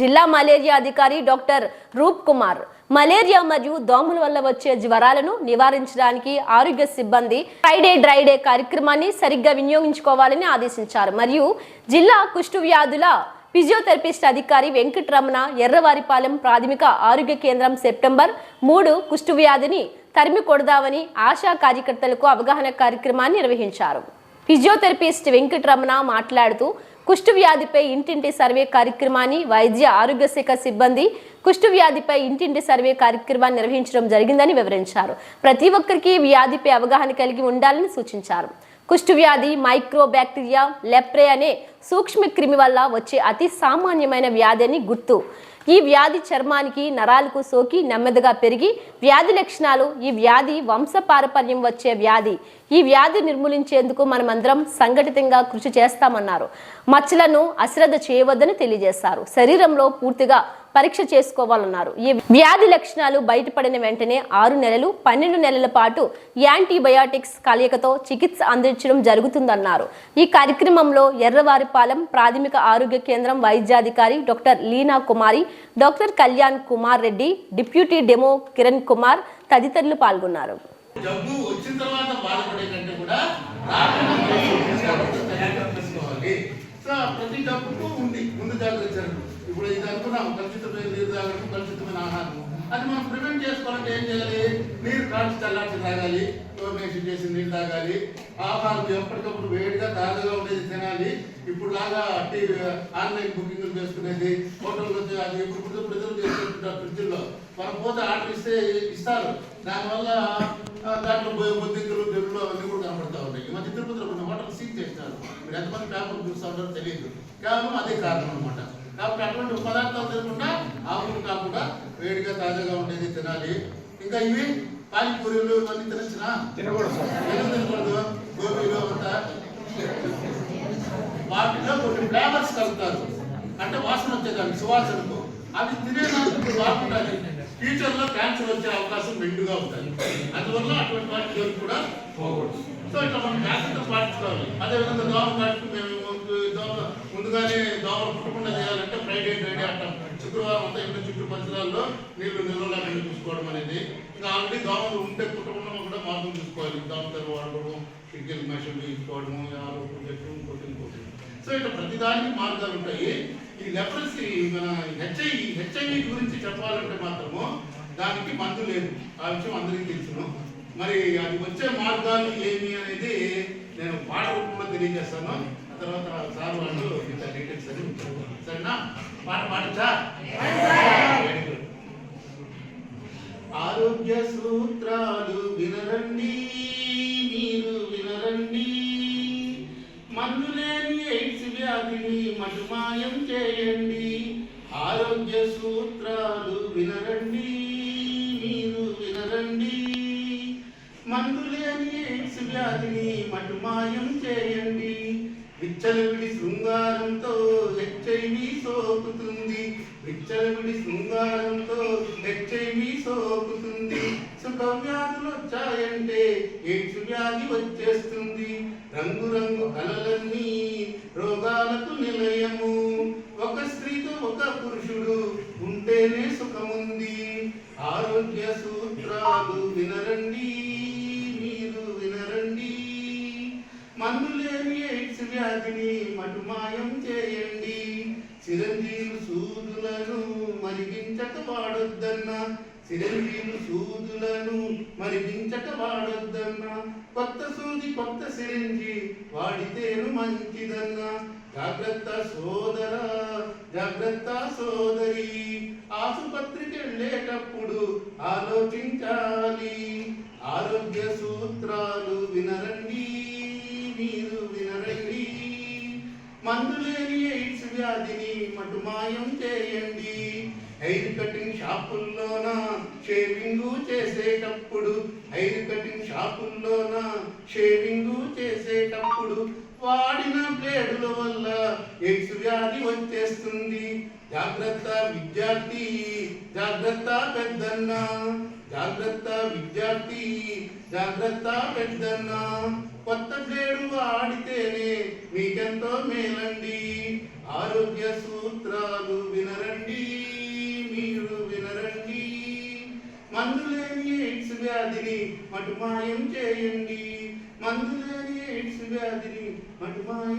జిల్లా మలేరియా అధికారి డాక్టర్ రూప్ కుమార్ మలేరియా మరియు దోమల వల్ల వచ్చే జ్వరాలను నివారించడానికి ఆరోగ్య సిబ్బంది ఫ్రైడే డ్రై డే కార్యక్రమాన్ని సరిగ్గా వినియోగించుకోవాలని ఆదేశించారు. మరియు జిల్లా కుష్టు వ్యాధుల ఫిజియోథెరపిస్ట్ అధికారి వెంకటరమణ ఎర్రవారిపాలెం ప్రాథమిక ఆరోగ్య కేంద్రం సెప్టెంబర్ 3 కుష్టు వ్యాధిని తరిమి కొడదామని ఆశా కార్యకర్తలకు అవగాహన కార్యక్రమాన్ని నిర్వహించారు. ఫిజియోథెరపిస్ట్ వెంకటరమణ మాట్లాడుతూ కుష్టు వ్యాధిపై ఇంటింటి సర్వే కార్యక్రమాన్ని వైద్య ఆరోగ్య శాఖ సిబ్బంది కుష్టు వ్యాధిపై ఇంటింటి సర్వే కార్యక్రమాన్ని నిర్వహించడం జరిగిందని వివరించారు. ప్రతి ఒక్కరికి వ్యాధిపై అవగాహన కలిగి ఉండాలని సూచించారు. కుష్టు వ్యాధి మైక్రో బ్యాక్టీరియా లెప్రే అనే సూక్ష్మ క్రిమి వల్ల వచ్చే అతి సామాన్యమైన వ్యాధి అని గుర్తు. ఈ వ్యాధి చర్మానికి నరాలకు సోకి నెమ్మదిగా పెరిగి వ్యాధి లక్షణాలు. ఈ వ్యాధి వంశపారపర్యం వచ్చే వ్యాధి. ఈ వ్యాధి నిర్మూలించేందుకు మనమందరం సంఘటితంగా కృషి చేస్తామన్నారు. మచ్చలను అశ్రద్ధ చేయవద్దని తెలియజేశారు. శరీరంలో పూర్తిగా పరీక్ష చేసుకోవాలన్నారు. ఈ వ్యాధి లక్షణాలు బయటపడిన వెంటనే 6 నెలలు 12 నెలల పాటు యాంటీబయాటిక్స్ కలయికతో చికిత్స అందించడం జరుగుతుందన్నారు. ఈ కార్యక్రమంలో ఎర్రవారిపాలెం ప్రాథమిక ఆరోగ్య కేంద్రం వైద్యాధికారి doctor Leena Kumari, doctor Kalyan Kumar Reddy, deputy DEMO Kiran Kumar తదితరులు పాల్గొన్నారు. జబ్బు వచ్చిన తర్వాత బాధపడే కంటే కూడా ప్రతి జబ్బుకు ఉంది ముందు జాగ్రత్త చర్యలు. ఇప్పుడు ఇది అనుకున్నాము కలుషితమైన నీరు తాగడం, కలుషితమైన ఆహారం. అది మనం ప్రివెంట్ చేసుకోవాలంటే ఏం చేయాలి? నీరు కాల్చి చల్లార్చి తాగాలి, క్లోరినేషన్ చేసి నీరు తాగాలి, ఆహారం ఎప్పటికప్పుడు వేడిగా తాజాగా ఉండేది తినాలి. ఇప్పుడు లాగా ఆన్లైన్ బుకింగ్లు చేసుకునేది హోటల్లో అది ఇప్పుడు ప్రిజర్వ్ చేసుకుంటుంటారు ఫ్రిడ్జ్లో. మనం పోతే ఆర్డర్ ఇస్తే ఇస్తారు. దానివల్ల దాంట్లో బొద్దింకలు తెరువులు అవన్నీ కూడా కనబడతా ఉంటాయి. ఈ మధ్య తిరుపతిలో కొన్ని హోటల్ సీజ్ చేస్తారు. మీరు ఎంతమంది పేపర్ చూస్తూ ఉంటారో తెలియదు. కేవలం అదే కారణం అనమాట. కాబట్టి అటువంటి పదార్థాలు తినకుండా ఆకులు కాకుండా వేడిగా తాజాగా ఉండేది తినాలి. ఇంకా ఇవి పానీపూరీలు ఇవన్నీ తినకూడదు. గోబీలు అంతా వాటిలో కొన్ని ఫ్లేవర్స్ కలుపుతారు, అంటే వాసన వచ్చేదాన్ని సువాసనకు. అవి తినేదానికి బాగుండాలి. ఫ్యూచర్ లో క్యాన్సర్ వచ్చే అవకాశం మెండుగా ఉంటుంది. అందువల్ల అటువంటి వాటి కూడా పోకూడదు. సో ఇట్లా మనం జాగ్రత్త పాటించుకోవాలి. అదేవిధంగా దోమ కాటుకు మేము ముందుగానే దోమలు పుట్టకుండా చేయాలంటే ఫ్రైడే డ్రై డే అంటాం. శుక్రవారం అంతా ఇంటి చుట్టూ పరిసరాల్లో నీళ్లు నిల్వలేకుండా చూసుకోవడం అనేది. ఇంకా ఆల్రెడీ దోమలు ఉంటే పుట్టకుండా కూడా మార్పులు చూసుకోవాలి. దోమ తెరువు వాడుకోవడం, కిటికీలు మెషిన్ తీసుకోవడము, ఇంకోటి. సో ఇట్లా ప్రతిదానికి మార్గాలు ఉంటాయి. ఈ లెప్రసీ మన హెచ్ఐవి గురించి చెప్పాలంటే మాత్రము దానికి మందు లేదు. ఆ విషయం అందరికీ తెలుసును. మరి అది వచ్చే మార్గాలు ఏమి అనేది నేను పాట రూపంలో తెలియజేస్తాను. ఆ తర్వాత సార్ వాళ్ళు ఇంత డీటెయిల్స్ అని ఉంటారు. సరేనా? పాట పాడచ్చా? Very good. ఆరోగ్య సూత్రాలు వినరండి, మీరు వినరండి. మందు లేని ఎయిడ్స్ వ్యాధిని మటుమాయం చేయండి. ఆరోగ్య సూత్రాలు వినరండి, మీరు వినరండి. మందు లేని ఎయిడ్స్ వ్యాధిని మటుమాయం చేయండి. విచ్చలవిడి శృంగారంతో హెచ్ఐవి సోకుతుంది. విచ్చలవిడి శృంగారంతో హెచ్ఐవి సోకుతుంది. సుఖ వ్యాధులు వచ్చాయంటే ఎయిడ్స్ వ్యాధి వచ్చేస్తుంది. రంగురంగు కలలన్నీ రోగాలకు నిలయము. ఒక స్త్రీతో ఒక పురుషుడు ఉంటేనే సుఖముంది. ఆరోగ్య సూత్రాలు వినరండి, మీరు వినరండి. మందు లేని ఎయిడ్స్ వ్యాధిని మటుమాయం చేయండి. చిరంజీవి సూదులను మరిగించక వాడొద్దన్నా, చిరంజీవి సూదులను మరిగించక వాడొద్దన్నా. కొత్త సూది కొత్త సిరంజి వాడితేను మంచిదన్నా. జాగ్రత్త సోదరా, జాగ్రత్త సోదరి. ఆసుపత్రికి వెళ్ళేటప్పుడు ఆలోచించాలి. ఆరోగ్య సూత్రాలు వినరండి, మీరు వినరండి. మందు లేని ఎయిడ్స్ వ్యాధిని మటుమాయం చేయండి. హెయిర్ కటింగ్ షాపుల్లోన షేవింగ్ చేసేటప్పుడు, హెయిర్ కటింగ్ షాపుల్లోన షేవింగ్ చేసేటప్పుడు వాడిన బ్లేడుల వల్ల ఎయిడ్స్ వ్యాధి వచ్చేస్తుంది. జాగ్రత్త విద్యార్థి, జాగ్రత్త పెద్దన్న. జాగ్రత్త విద్యార్థి, జాగ్రత్త పెద్దన్న. కొత్త బ్లేడు వాడితేనే మీకెంతో మేలండి. ఆరోగ్య సూత్రాలు వినరండి, మందులేని ఎయిడ్స్ వ్యాధిని మటుమాయం చేయండి. మందులేని ఎయిడ్స్ వ్యాధిని మటుమాయం